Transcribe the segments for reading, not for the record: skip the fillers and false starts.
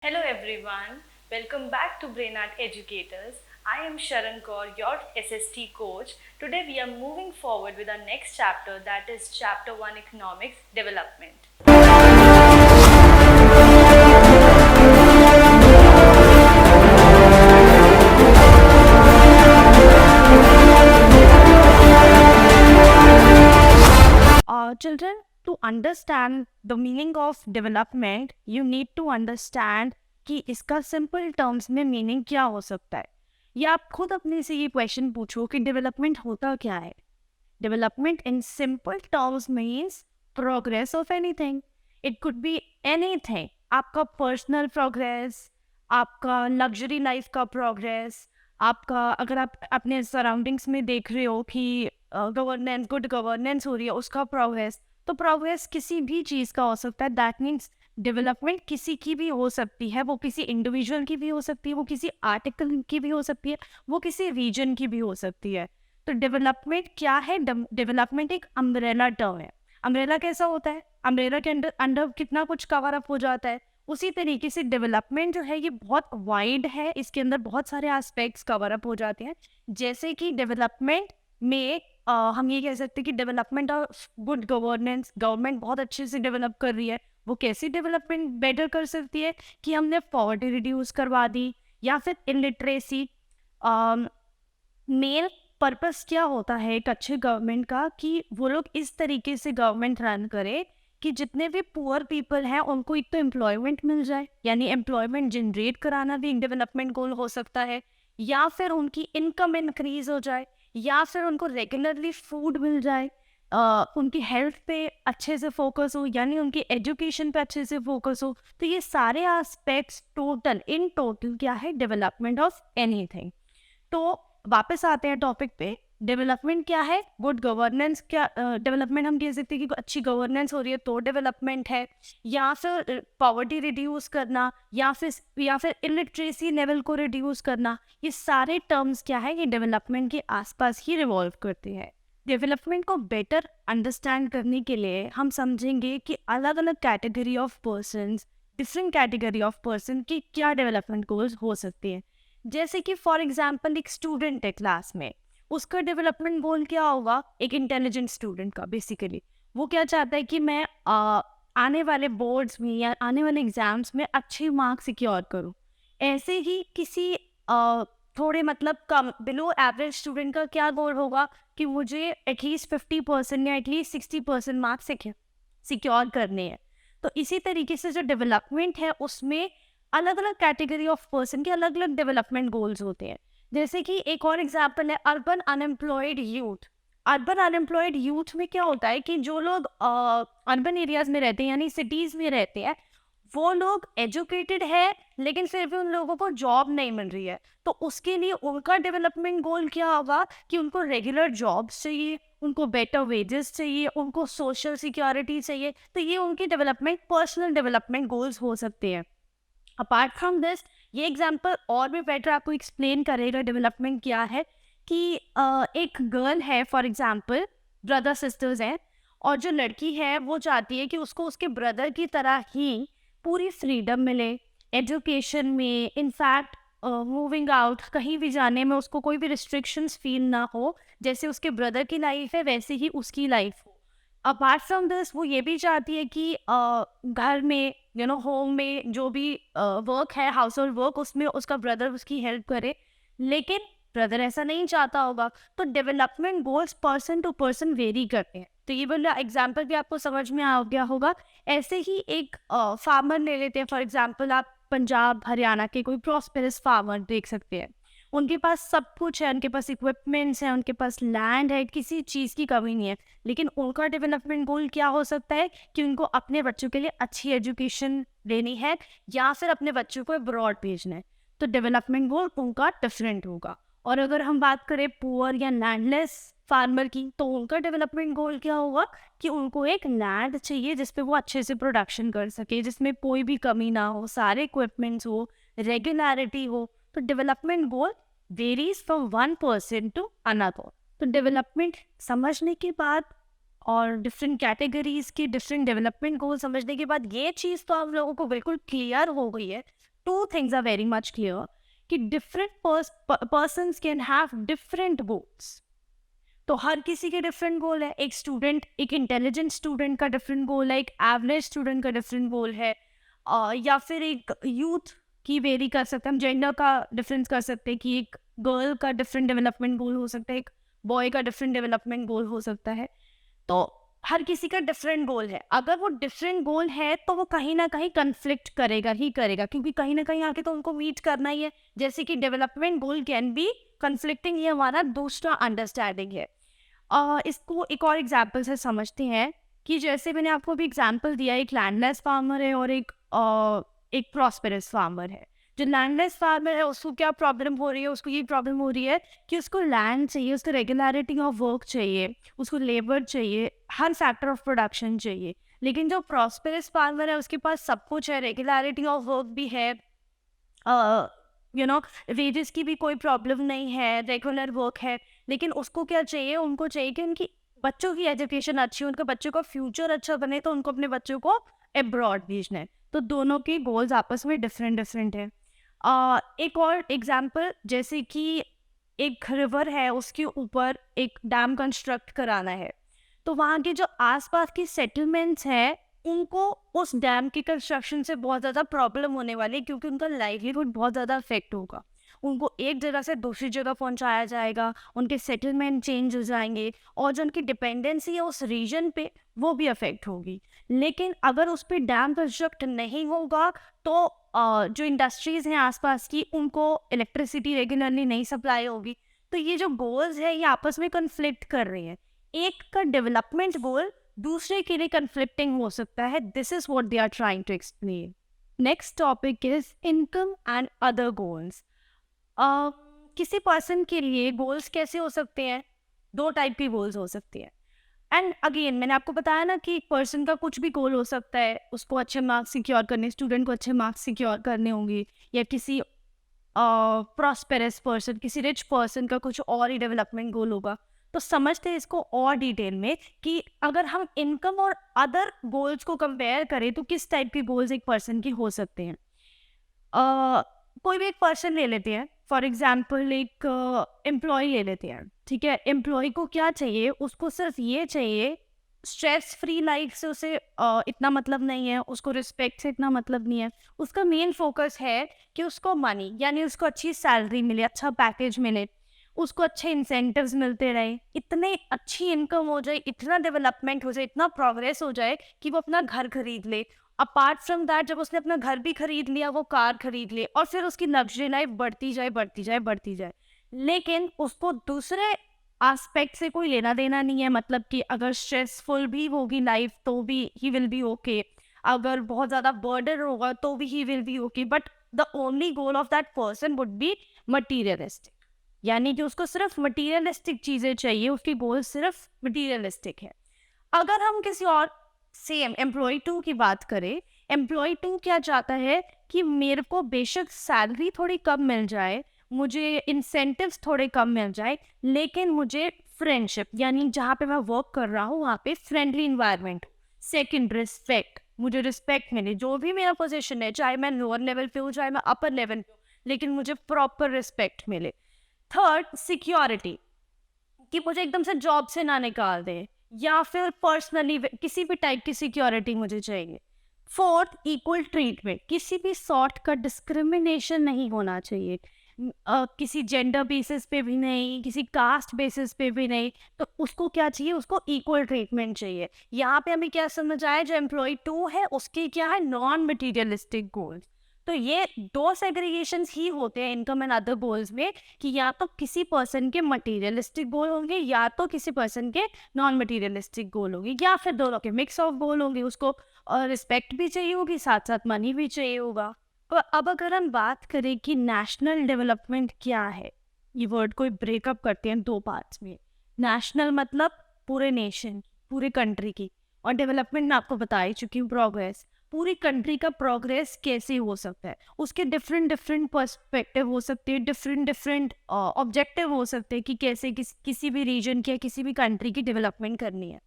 Hello everyone, welcome back to Brainart Educators. I am Sharan Kaur, your SST coach. Today we are moving forward with our next chapter, that is Chapter 1 Economics Development. Children, to understand the meaning of development, you need to understand कि इसका simple terms में meaning क्या हो सकता है। या आप खुद अपने से ये क्वेश्चन पूछो कि डेवलपमेंट होता क्या है। Development in simple terms means progress of anything. It could be anything, आपका पर्सनल प्रोग्रेस, आपका लग्जरी लाइफ का प्रोग्रेस, आपका अगर आप अपने सराउंडिंग्स में देख रहे हो कि गवर्नेंस गुड गवर्नेंस हो रही है उसका प्रोग्रेस, तो प्रोग्रेस किसी भी चीज़ का हो सकता है। दैट मीन्स डेवलपमेंट किसी की भी हो सकती है, वो किसी इंडिविजुअल की भी हो सकती है, वो किसी आर्टिकल की भी हो सकती है, वो किसी रीजन की भी हो सकती है। तो डेवलपमेंट क्या है? डेवलपमेंट एक अम्ब्रेला टर्म है। अम्ब्रेला कैसा होता है? अम्ब्रेला के अंडर अंडर कितना कुछ कवर अप हो जाता है। उसी तरीके से डेवलपमेंट जो है ये बहुत वाइड है, इसके अंदर बहुत सारे एस्पेक्ट्स कवर अप हो जाते हैं। जैसे कि डेवलपमेंट में हम ये कह सकते हैं कि development of good governance, government बहुत अच्छे से डेवलप कर रही है। वो कैसी डेवलपमेंट बेटर कर सकती है कि हमने पॉवर्टी रिड्यूस करवा दी, या फिर इलिटरेसी। मेन पर्पस क्या होता है एक अच्छे गवर्नमेंट का कि वो लोग इस तरीके से गवर्नमेंट रन करे कि जितने भी पुअर पीपल हैं उनको एक तो एम्प्लॉयमेंट मिल जाए, यानी एम्प्लॉयमेंट जनरेट कराना भी एक डेवलपमेंट गोल हो सकता है, या फिर उनकी इनकम इंक्रीज हो जाए, या फिर उनको रेगुलरली फूड मिल जाए, उनकी हेल्थ पे अच्छे से फोकस हो, यानी उनकी एजुकेशन पे अच्छे से फोकस हो। तो ये सारे एस्पेक्ट्स टोटल इन टोटल क्या है? Development of anything. तो वापस आते हैं टॉपिक पे। डेवलपमेंट क्या है? Good governance. क्या डेवलपमेंट हम कह सकते हैं कि अच्छी गवर्नेंस हो रही है तो डेवलपमेंट है, या फिर पॉवर्टी रिड्यूस करना, या फिर इलिटरेसी लेवल को रिड्यूस करना। ये सारे टर्म्स क्या है? ये डेवलपमेंट के आसपास ही रिवॉल्व करते हैं। डेवलपमेंट को बेटर अंडरस्टैंड करने के लिए हम समझेंगे कि अलग अलग category of persons, different category of person की क्या डेवलपमेंट गोल्स हो सकते हैं। जैसे कि फॉर एग्जांपल एक स्टूडेंट है क्लास में, उसका डेवलपमेंट गोल क्या होगा? एक इंटेलिजेंट स्टूडेंट का बेसिकली वो क्या चाहता है कि मैं आने वाले बोर्ड्स में या आने वाले एग्जाम्स में अच्छे मार्क्स सिक्योर करूं। ऐसे ही किसी थोड़े मतलब कम बिलो एवरेज स्टूडेंट का क्या गोल होगा कि मुझे एटलीस्ट 50% या एटलीस्ट 60% मार्क्स सिक्योर करने हैं। तो इसी तरीके से जो डेवलपमेंट है उसमें अलग अलग कैटेगरी ऑफ पर्सन के अलग अलग डेवलपमेंट गोल्स होते हैं। जैसे कि एक और एग्जांपल है urban unemployed youth. Urban unemployed youth में क्या होता है कि जो लोग अर्बन एरियाज में रहते हैं, यानी सिटीज में रहते हैं, वो लोग एजुकेटेड है लेकिन फिर भी उन लोगों को जॉब नहीं मिल रही है। तो उसके लिए उनका डेवलपमेंट गोल क्या होगा कि उनको रेगुलर जॉब्स चाहिए, उनको बेटर वेजेस चाहिए, उनको सोशल सिक्योरिटी चाहिए। तो ये उनकी डेवलपमेंट पर्सनल डेवलपमेंट गोल्स हो सकते हैं। अपार्ट फ्रॉम दिस, ये एग्जाम्पल और भी बेटर आपको एक्सप्लेन करेगा डेवलपमेंट क्या है कि एक गर्ल है, फॉर एग्जाम्पल ब्रदर सिस्टर्स हैं, और जो लड़की है वो चाहती है कि उसको उसके ब्रदर की तरह ही पूरी फ्रीडम मिले एजुकेशन में। इनफैक्ट मूविंग आउट, कहीं भी जाने में उसको कोई भी रिस्ट्रिक्शंस फील ना हो। जैसे उसके ब्रदर की लाइफ है वैसे ही उसकी लाइफ हो। अपार्ट फ्रॉम दिस, वो ये भी चाहती है कि घर में होम में जो भी वर्क है, हाउस होल्ड वर्क, उसमें उसका ब्रदर उसकी हेल्प करे। लेकिन ब्रदर ऐसा नहीं चाहता होगा। तो development goals person to person vary करते हैं। तो ये वाला एग्जाम्पल भी आपको समझ में आ गया होगा। ऐसे ही एक फार्मर ले लेते हैं, फॉर एग्जाम्पल आप पंजाब हरियाणा के कोई प्रॉस्पेरस फार्मर देख सकते हैं। उनके पास सब कुछ है, उनके पास इक्विपमेंट्स हैं, उनके पास लैंड है, किसी चीज़ की कमी नहीं है। लेकिन उनका डेवलपमेंट गोल क्या हो सकता है कि उनको अपने बच्चों के लिए अच्छी एजुकेशन लेनी है, या फिर अपने बच्चों को अब्रॉड भेजना है। तो डेवलपमेंट गोल उनका डिफरेंट होगा। और अगर हम बात करें पुअर या लैंडलेस फार्मर की, तो उनका डेवलपमेंट गोल क्या होगा कि उनको एक लैंड चाहिए जिसपे वो अच्छे से प्रोडक्शन कर सके, जिसमें कोई भी कमी ना हो, सारे इक्विपमेंट्स हो, रेगुलरिटी हो। तो development goal varies from one person to another. तो डेवलपमेंट समझने के बाद और डिफरेंट कैटेगरीज के डिफरेंट डेवलपमेंट गोल समझने के बाद ये चीज़ तो आप लोगों को बिल्कुल क्लियर हो गई है two things are very much clear कि different persons can have different goals. तो हर किसी के डिफरेंट गोल है. एक स्टूडेंट, एक इंटेलिजेंट स्टूडेंट का डिफरेंट गोल है, एक एवरेज स्टूडेंट का डिफरेंट गोल है, या फिर एक यूथ की वेरी कर सकते हैं, हम जेंडर का डिफरेंस कर सकते हैं कि एक गर्ल का डिफरेंट डेवलपमेंट गोल हो सकता है, एक बॉय का डिफरेंट डेवलपमेंट गोल हो सकता है. तो हर किसी का डिफरेंट गोल है. अगर वो डिफरेंट गोल है तो वो कहीं ना कहीं कन्फ्लिक्ट करेगा ही करेगा, क्योंकि कहीं ना कहीं आके तो उनको मीट करना ही है. जैसे कि development goal can be conflicting, ये हमारा दूसरा अंडरस्टैंडिंग है. इसको एक और एग्जाम्पल से समझते हैं कि जैसे मैंने आपको भी एग्जाम्पल दिया, एक लैंडलेस फार्मर है और एक प्रॉस्पेरस फार्मर है. जो लैंडलेस फार्मर है उसको क्या प्रॉब्लम हो रही है, उसको ये प्रॉब्लम हो रही है कि उसको लैंड चाहिए, उसको रेगुलरिटी ऑफ वर्क चाहिए, उसको लेबर चाहिए, हर फैक्टर ऑफ प्रोडक्शन चाहिए. लेकिन जो प्रॉस्पेरस फार्मर है उसके पास सब कुछ है, रेगुलरिटी ऑफ वर्क भी है, वेजेस की भी कोई प्रॉब्लम नहीं है, रेगुलर वर्क है. लेकिन उसको क्या चाहिए, उनको चाहिए कि उनकी बच्चों की एजुकेशन अच्छी हो, उनके बच्चों का फ्यूचर अच्छा बने, तो उनको अपने बच्चों को अब्रॉड भेजना है. तो दोनों के गोल्स आपस में डिफरेंट है. एक और एग्जाम्पल, जैसे कि एक रिवर है, उसके ऊपर एक डैम कंस्ट्रक्ट कराना है. तो वहाँ के जो आसपास की सेटलमेंट्स हैं उनको उस डैम की कंस्ट्रक्शन से बहुत ज़्यादा प्रॉब्लम होने वाली है, क्योंकि उनका लाइवलीहुड बहुत ज़्यादा अफेक्ट होगा. उनको एक जगह से दूसरी जगह पहुंचाया जाएगा, उनके सेटलमेंट चेंज हो जाएंगे, और जो उनकी डिपेंडेंसी है उस रीजन पे वो भी अफेक्ट होगी. लेकिन अगर उस पर डैम कंस्ट्रक्ट नहीं होगा तो जो इंडस्ट्रीज हैं आसपास की, उनको इलेक्ट्रिसिटी रेगुलरली नहीं सप्लाई होगी. तो ये जो गोल्स है ये आपस में कन्फ्लिक्ट कर रही है. एक का डेवलपमेंट गोल दूसरे के लिए कन्फ्लिक्टिंग हो सकता है. This is what they are trying to explain. Next topic is income and other goals. किसी पर्सन के लिए गोल्स कैसे हो सकते हैं, दो टाइप के गोल्स हो सकते हैं. एंड अगेन मैंने आपको बताया ना कि एक पर्सन का कुछ भी गोल हो सकता है, उसको अच्छे मार्क्स सिक्योर करने, स्टूडेंट को अच्छे मार्क्स सिक्योर करने होंगे, या किसी प्रॉस्पेरस पर्सन, किसी रिच पर्सन का कुछ और ही डेवलपमेंट गोल होगा. तो समझते हैं इसको और डिटेल में कि अगर हम इनकम और अदर गोल्स को कंपेयर करें तो किस टाइप के गोल्स एक पर्सन के हो सकते हैं. कोई भी एक पर्सन ले लेते हैं, फॉर एग्जाम्पल एक एम्प्लॉय ले लेते हैं. ठीक है, एम्प्लॉय को क्या चाहिए, उसको सिर्फ ये चाहिए, स्ट्रेस फ्री लाइफ से उसे इतना मतलब नहीं है, उसको रिस्पेक्ट से इतना मतलब नहीं है. उसका मेन फोकस है कि उसको मनी, यानी उसको अच्छी सैलरी मिले, अच्छा पैकेज मिले, उसको अच्छे इंसेंटिव्स मिलते रहे, इतने अच्छी इनकम हो जाए, इतना डेवलपमेंट हो जाए, इतना प्रोग्रेस हो जाए कि वो अपना घर खरीद ले. अपार्ट फ्रॉम दैट, जब उसने अपना घर भी खरीद लिया, वो कार खरीद ले, और फिर उसकी लग्जरी लाइफ बढ़ती जाए बढ़ती जाए बढ़ती जाए. लेकिन उसको दूसरे एस्पेक्ट से कोई लेना देना नहीं है. मतलब कि अगर स्ट्रेसफुल भी होगी लाइफ तो भी ही विल बी ओके, अगर बहुत ज़्यादा बर्डन होगा तो भी he will be okay. But the only goal of that person would be materialistic, यानी कि उसको सिर्फ मटीरियलिस्टिक चीज़ें चाहिए, उसकी गोल सिर्फ मटीरियलिस्टिक है. अगर हम किसी और सेम एम्प्लॉय 2 की बात करें, एम्प्लॉय 2 क्या चाहता है कि मेरे को बेशक सैलरी थोड़ी कम मिल जाए, मुझे इंसेंटिव्स थोड़े कम मिल जाए, लेकिन मुझे फ्रेंडशिप, यानी जहाँ पे मैं वर्क कर रहा हूँ वहाँ पे फ्रेंडली इन्वायरमेंट. सेकंड, रिस्पेक्ट, मुझे रिस्पेक्ट मिले, जो भी मेरा पोजीशन है, चाहे मैं लोअर लेवल पे हूँ चाहे मैं अपर लेवल पे हूँ, लेकिन मुझे प्रॉपर रिस्पेक्ट मिले. थर्ड, सिक्योरिटी, कि मुझे एकदम से जॉब से ना निकाल दे, या फिर पर्सनली किसी भी टाइप की सिक्योरिटी मुझे चाहिए. फोर्थ, इक्वल ट्रीटमेंट, किसी भी सॉर्ट का डिस्क्रिमिनेशन नहीं होना चाहिए, किसी जेंडर बेसिस पे भी नहीं, किसी कास्ट बेसिस पे भी नहीं. तो उसको क्या चाहिए, उसको इक्वल ट्रीटमेंट चाहिए. यहाँ पे हमें क्या समझ आया, जो एम्प्लॉय 2 है उसके क्या है, नॉन मटीरियलिस्टिक गोल्स. तो ये दो सेग्रीगेशंस ही होते हैं इनकम एंड अदर गोल्स में, कि या तो किसी पर्सन के मटीरियलिस्टिक गोल होंगे या तो किसी पर्सन के नॉन मटीरियलिस्टिक गोल होंगे, या फिर दोनों के मिक्स ऑफ गोल होंगे. उसको रिस्पेक्ट भी चाहिए होगी, साथ साथ मनी भी चाहिए होगा. तो अब अगर हम बात करें कि नेशनल डेवलपमेंट क्या है, ये वर्ड को ब्रेकअप करते हैं दो पार्ट्स में. नेशनल मतलब पूरे नेशन, पूरे कंट्री की, और डेवलपमेंट मैं आपको बता ही चुकी हूँ, प्रोग्रेस. पूरी कंट्री का प्रोग्रेस कैसे हो सकता है, उसके डिफरेंट पर्सपेक्टिव हो सकते हैं, डिफरेंट ऑब्जेक्टिव हो सकते हैं कि कैसे किसी भी रीजन की या किसी भी कंट्री की डेवलपमेंट करनी है.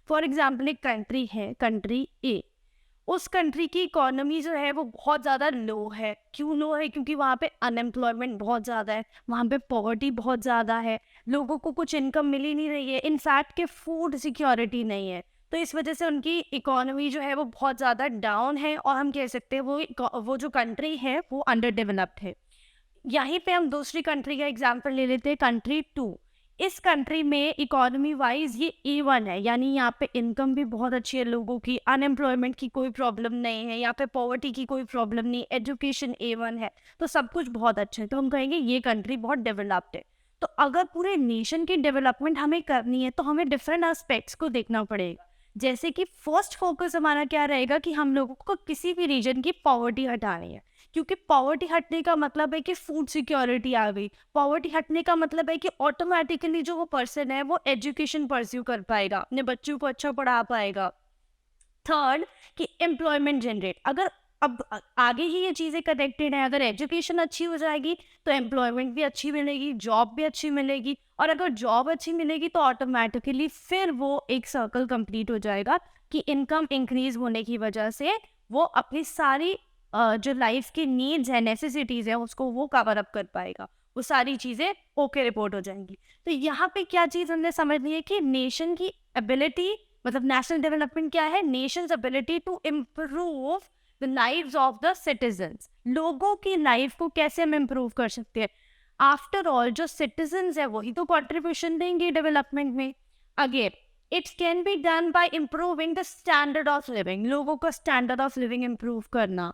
फॉर एग्जाम्पल, एक कंट्री है, कंट्री ए, उस कंट्री की इकोनॉमी जो है वो बहुत ज़्यादा लो है। क्यों लो है? क्योंकि वहाँ पे अनएम्प्लॉयमेंट बहुत ज़्यादा है, वहाँ पे पॉवर्टी बहुत ज़्यादा है, लोगों को कुछ इनकम मिल ही नहीं रही है, इनफैक्ट के फूड सिक्योरिटी नहीं है। तो इस वजह से उनकी इकोनॉमी जो है वो बहुत ज़्यादा डाउन है, और हम कह सकते हैं वो जो कंट्री है वो अंडर डेवलप्ड है। यहीं पे हम दूसरी कंट्री का एग्जांपल ले लेते हैं, कंट्री 2। इस कंट्री में इकोनॉमी वाइज ये A1 है, यानी यहाँ पे इनकम भी बहुत अच्छी है लोगों की, अनएम्प्लॉयमेंट की कोई प्रॉब्लम नहीं है, यहाँ पे पॉवर्टी की कोई प्रॉब्लम नहीं, एजुकेशन A1 है, तो सब कुछ बहुत अच्छा है, तो हम कहेंगे ये कंट्री बहुत डेवलप्ड है। तो अगर पूरे नेशन की डेवलपमेंट हमें करनी है तो हमें डिफरेंट एस्पेक्ट्स को देखना पड़ेगा। जैसे कि फर्स्ट फोकस हमारा क्या रहेगा कि हम लोगों को किसी भी रीजन की पॉवर्टी हटानी है, क्योंकि पॉवर्टी हटने का मतलब है कि फूड सिक्योरिटी आ गई। पॉवर्टी हटने का मतलब है कि ऑटोमेटिकली जो वो पर्सन है वो एजुकेशन परस्यू कर पाएगा, अपने बच्चों को अच्छा पढ़ा पाएगा। थर्ड, कि एम्प्लॉयमेंट जनरेट, अगर आगे ही ये चीज़ें कनेक्टेड हैं, अगर एजुकेशन अच्छी हो जाएगी तो एम्प्लॉयमेंट भी अच्छी मिलेगी, जॉब भी अच्छी मिलेगी, और अगर जॉब अच्छी मिलेगी तो ऑटोमेटिकली फिर वो एक सर्कल कंप्लीट हो जाएगा कि इनकम इंक्रीज होने की वजह से वो अपनी सारी जो लाइफ की नीड्स है, नेसेसिटीज है, उसको वो कवर अप कर पाएगा, वो सारी चीज़ें ओके रिपोर्ट हो जाएंगी। तो यहाँ पे क्या चीज़ हमने समझनी है कि नेशन की एबिलिटी, मतलब नेशनल डेवलपमेंट क्या है? Nation's ability to improve the lives of the citizens. लोगों की लाइफ को कैसे हम इम्प्रूव कर सकते हैं? आफ्टर ऑल जो सिटीजन्स है वही तो कंट्रीब्यूशन देंगे डेवलपमेंट में। Again, it's can be done by improving the standard of living, लोगों का स्टैंडर्ड ऑफ लिविंग इम्प्रूव करना,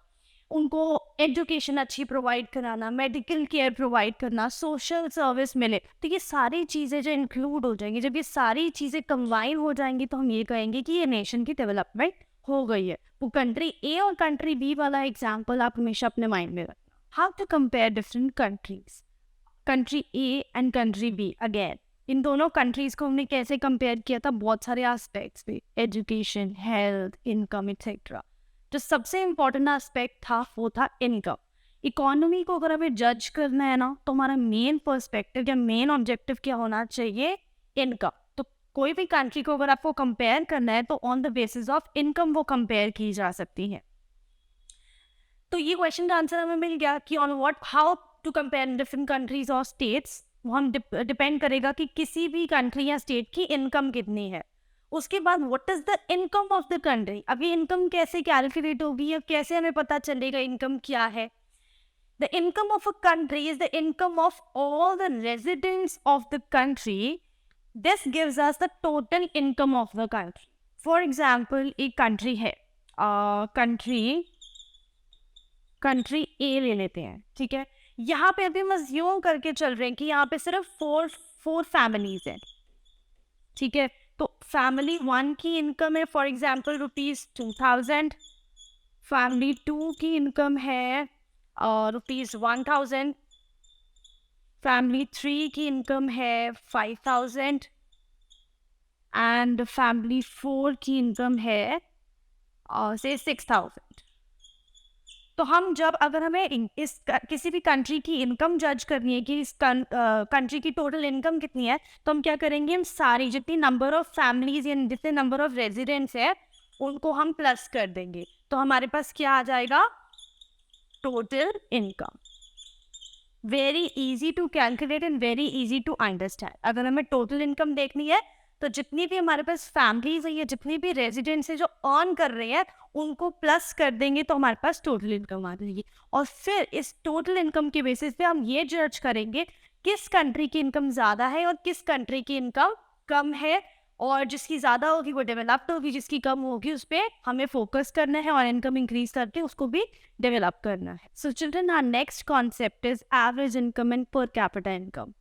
उनको एजुकेशन अच्छी प्रोवाइड कराना, मेडिकल केयर प्रोवाइड करना, सोशल सर्विस मिले। तो ये सारी चीज़ें जो इंक्लूड हो जाएंगी, जब ये सारी चीज़ें कंबाइन हो जाएंगी तो हम ये कहेंगे कि ये नेशन की डेवलपमेंट हो गई है। वो कंट्री ए और कंट्री बी वाला एग्जाम्पल आप हमेशा अपने माइंड में रखना। How to compare different countries, country A and country B. Again, इन दोनों कंट्रीज को हमने कैसे कंपेयर किया था? बहुत सारे एस्पेक्ट्स पे, एजुकेशन, हेल्थ, इनकम एक्सेट्रा। जो सबसे इम्पोर्टेंट एस्पेक्ट था वो था इनकम। इकोनॉमी को अगर हमें जज करना है ना, तो हमारा मेन पर्सपेक्टिव या मेन ऑब्जेक्टिव क्या होना चाहिए? इनकम। तो कोई भी कंट्री को अगर आपको कंपेयर करना है तो on the basis of income वो कंपेयर की जा सकती है। तो ये क्वेश्चन का आंसर हमें मिल गया कि on what, how to compare different countries और स्टेट्स। वो हम डिपेंड करेगा कि किसी भी कंट्री या स्टेट की इनकम कितनी है। उसके बाद what is the income of the country. अभी इनकम कैसे कैलकुलेट होगी या कैसे हमें पता चलेगा इनकम क्या है? The income of a country is the income of all the residents of the country. This gives us the total income of the country. For example, एक कंट्री है, कंट्री ए ले लेते हैं, ठीक है। यहाँ पे अभी हम अज्यूम करके चल रहे हैं कि यहाँ पे सिर्फ फोर फैमिलीज हैं, ठीक है। तो फैमिली 1 की इनकम है फॉर एग्जाम्पल ₹2000, फैमिली 2 की इनकम है ₹1000, फैमिली 3 की इनकम है 5000 एंड फैमिली 4 की इनकम है से 6000। तो हम जब अगर हमें किसी भी कंट्री की इनकम जज करनी है कि इस कंट्री की टोटल इनकम कितनी है, तो हम क्या करेंगे? हम सारी जितनी नंबर ऑफ फैमिलीज या जितने नंबर ऑफ रेजिडेंट्स है उनको हम प्लस कर देंगे, तो हमारे पास क्या आ जाएगा? Total income. Very easy to calculate and very easy to understand. अगर हमें टोटल इनकम देखनी है तो जितनी भी हमारे पास फैमिलीज है या जितनी भी रेजिडेंट्स है जो अर्न कर रहे हैं उनको प्लस कर देंगे तो हमारे पास टोटल इनकम आ जाएगी। और फिर इस टोटल इनकम के बेसिस पे हम ये जज करेंगे किस कंट्री की इनकम ज़्यादा है और किस कंट्री की इनकम कम है, और जिसकी ज़्यादा होगी वो डेवलप्ड होगी, जिसकी कम होगी उस पर हमें फोकस करना है और इनकम इंक्रीज करके उसको भी डेवलप करना है। So children, our next concept is average income and per capita income.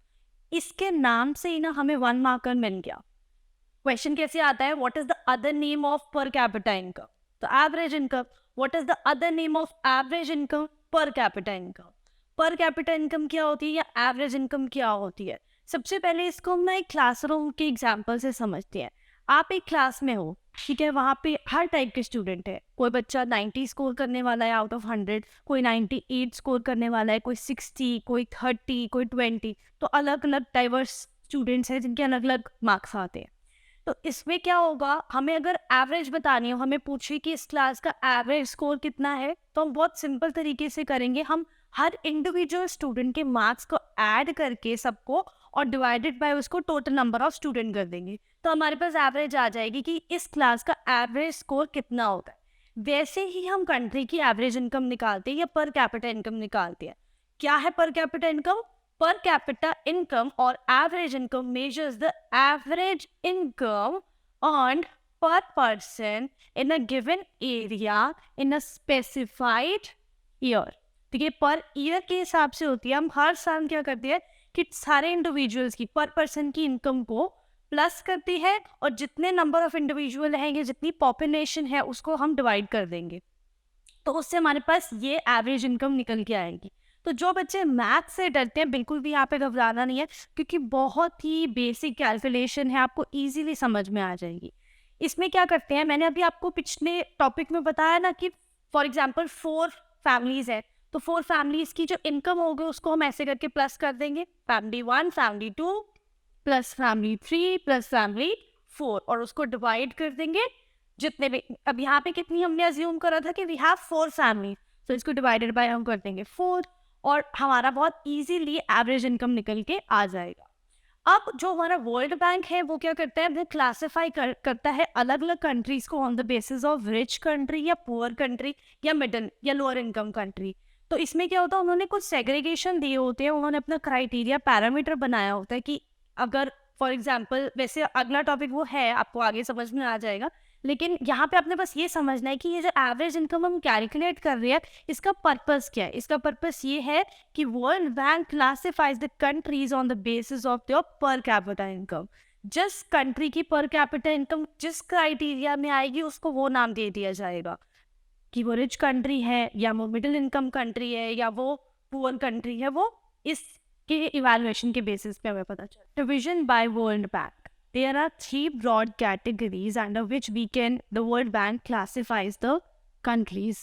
इसके नाम से ही ना हमें 1 मार्कर मिल गया। क्वेश्चन कैसे आता है? What is the other name of per capita income? तो average income. What is the other name of average income? Per capita income. Per capita income क्या होती है या एवरेज इनकम क्या होती है? सबसे पहले इसको हम ना एक क्लासरूम के एग्जाम्पल से समझते हैं। आप एक क्लास में हो, ठीक है, वहाँ पे हर टाइप के स्टूडेंट है। कोई बच्चा 90 स्कोर करने वाला है आउट ऑफ 100, कोई 98 स्कोर करने वाला है, कोई 60, कोई 30, कोई 20। तो अलग अलग डाइवर्स स्टूडेंट्स हैं जिनके अलग अलग मार्क्स आते हैं। तो इसमें क्या होगा, हमें अगर एवरेज बतानी हो, हमें पूछे कि इस क्लास का एवरेज स्कोर कितना है, तो हम बहुत सिंपल तरीके से करेंगे, हम हर इंडिविजुअल स्टूडेंट के मार्क्स को ऐड करके सबको और डिवाइडेड बाय उसको टोटल नंबर ऑफ स्टूडेंट कर देंगे, तो हमारे पास एवरेज आ जाएगी कि इस क्लास का एवरेज स्कोर कितना होता है। वैसे ही हम कंट्री की एवरेज इनकम निकालते हैं या पर कैपिटा इनकम निकालते हैं। क्या है पर capita income? Per capita income or average income measures the average income earned per person in a given area in a specified year। ठीक है, पर ईयर के हिसाब से होती है। हम हर साल क्या करते हैं कि सारे इंडिविजुअल्स की पर पर्सन की इनकम को प्लस करती है और जितने नंबर ऑफ इंडिविजुअल रहेंगे, जितनी पॉपुलेशन है, उसको हम डिवाइड कर देंगे, तो उससे हमारे पास ये एवरेज इनकम निकल के आएगी। तो जो बच्चे मैथ से डरते हैं, बिल्कुल भी यहाँ पे घबराना नहीं है, क्योंकि बहुत ही बेसिक कैलकुलेशन है, आपको इजीली समझ में आ जाएगी। इसमें क्या करते हैं, मैंने अभी आपको पिछले टॉपिक में बताया ना कि फॉर एग्जांपल 4 फैमिलीज है, तो 4 फैमिलीज की जो इनकम होगी उसको हम ऐसे करके प्लस कर देंगे, family 1, family 2 plus family 3 plus family 4, और उसको डिवाइड कर देंगे जितने भी। अब यहाँ पे कितनी हमने अज्यूम करा था कि वी हैव 4 फैमिली, तो इसको डिवाइडेड बाय हम कर देंगे 4, और हमारा बहुत इजीली एवरेज इनकम निकल के आ जाएगा। अब जो हमारा वर्ल्ड बैंक है वो क्या करता है, वो क्लासिफाई करता है अलग अलग कंट्रीज को on the basis of rich country या पुअर कंट्री या मिडिल या लोअर इनकम कंट्री। तो इसमें क्या होता है, उन्होंने कुछ सेग्रीगेशन दिए होते हैं, उन्होंने अपना क्राइटेरिया पैरामीटर बनाया होता है कि अगर फॉर एग्जाम्पल, वैसे अगला टॉपिक वो है, आपको आगे समझ में आ जाएगा, लेकिन यहाँ पे आपने बस ये समझना है कि ये जो एवरेज इनकम हम कैलकुलेट कर रहे हैं, इसका पर्पस क्या है। इसका पर्पस ये है कि world bank classifies the countries on the basis of their पर कैपिटा इनकम। जिस कंट्री की पर कैपिटा इनकम जिस क्राइटेरिया में आएगी, उसको वो नाम दे दिया जाएगा कि वो रिच कंट्री है या वो मिडिल इनकम कंट्री है या वो पुअर कंट्री है। वो इसके इवैल्यूएशन के बेसिस पे हमें पता चला। Division bye world bank, there are 3 broad categories under which the World Bank classifies the countries.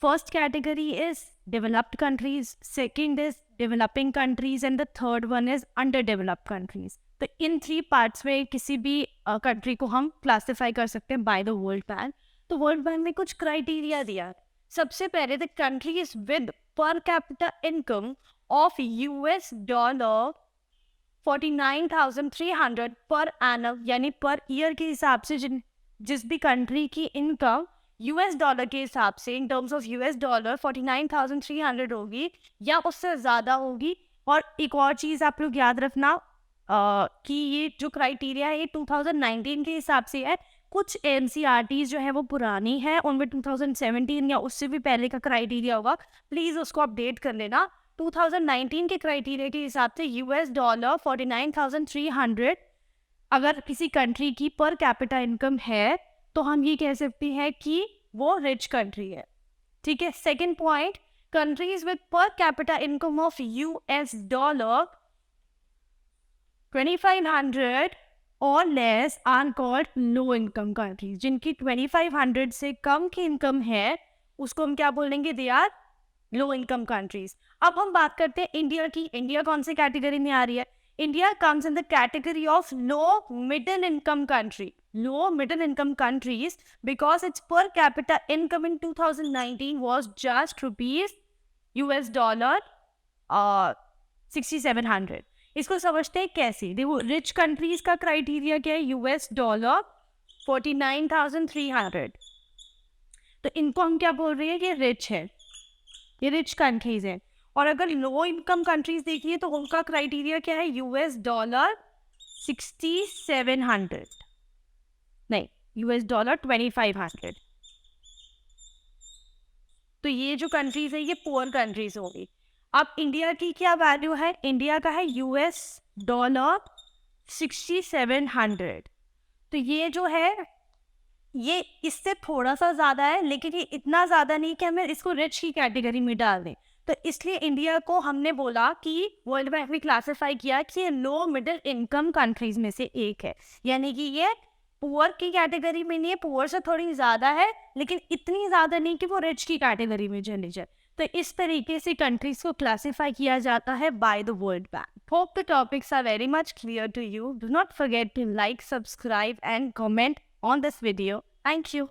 First category is developed countries, second is developing countries, and the third one is underdeveloped countries. तो इन 3 parts में किसी भी country को हम classify कर सकते हैं by the world bank. तो वर्ल्ड बैंक ने कुछ क्राइटेरिया दिया। सबसे पहले, the countries with per capita income of $, 49,300 per annum, यानी पर ईयर के हिसाब से जिस भी कंट्री की इनकम $, के हिसाब से इन टर्म्स ऑफ $, 49,300 होगी या उससे ज़्यादा होगी। और एक और चीज़ आप लोग याद रखना कि ये जो क्राइटेरिया है 2019 के हिसाब से है। कुछ NCERTs जो है वो पुरानी है, उनमें 2017 या उससे भी पहले का क्राइटेरिया होगा, प्लीज़ उसको अपडेट कर लेना। 2019 के क्राइटेरिया के हिसाब से $, 49,300 अगर किसी कंट्री की पर कैपिटा इनकम है, तो हम ये कह सकते हैं कि वो रिच कंट्री है। ठीक है। Second point, countries with per capita income of $, 2,500 और less are called low income countries. जिनकी 2,500 से कम की इनकम है, उसको हम क्या बोलेंगे, they are low income countries. अब हम बात करते हैं इंडिया की। इंडिया कौन सी कैटेगरी में आ रही है? India comes in the category of low middle income country. Low middle income countries because it's पर capita income in 2019 was just $, 6,700। इसको समझते हैं कैसे? देखो, रिच कंट्रीज का क्राइटेरिया क्या है? $, 49,300। तो इनको हम क्या बोल रहे हैं? ये रिच है, ये रिच कंट्रीज है। और अगर लो इनकम कंट्रीज देखिए तो उनका क्राइटेरिया क्या है? $, 6,700 नहीं, $, 2,500। तो ये जो कंट्रीज है ये पुअर कंट्रीज होगी। अब इंडिया की क्या वैल्यू है? इंडिया का है $, 6,700। तो ये जो है ये इससे थोड़ा सा ज़्यादा है, लेकिन ये इतना ज़्यादा नहीं कि हमें इसको रिच की कैटेगरी में डाल दें। तो इसलिए इंडिया को हमने बोला कि वर्ल्ड बैंक में क्लासिफाई किया कि ये लो मिडिल इनकम कंट्रीज में से एक है, यानी कि ये पुअर की कैटेगरी में नहीं है, पुअर से थोड़ी ज़्यादा है, लेकिन इतनी ज़्यादा नहीं कि वो रिच की कैटेगरी में चली जाए। तो इस तरीके से कंट्रीज को क्लासिफाई किया जाता है by the world bank. Hope the topics are very much clear to you. Do not forget to like, subscribe and comment on this video. Thank you.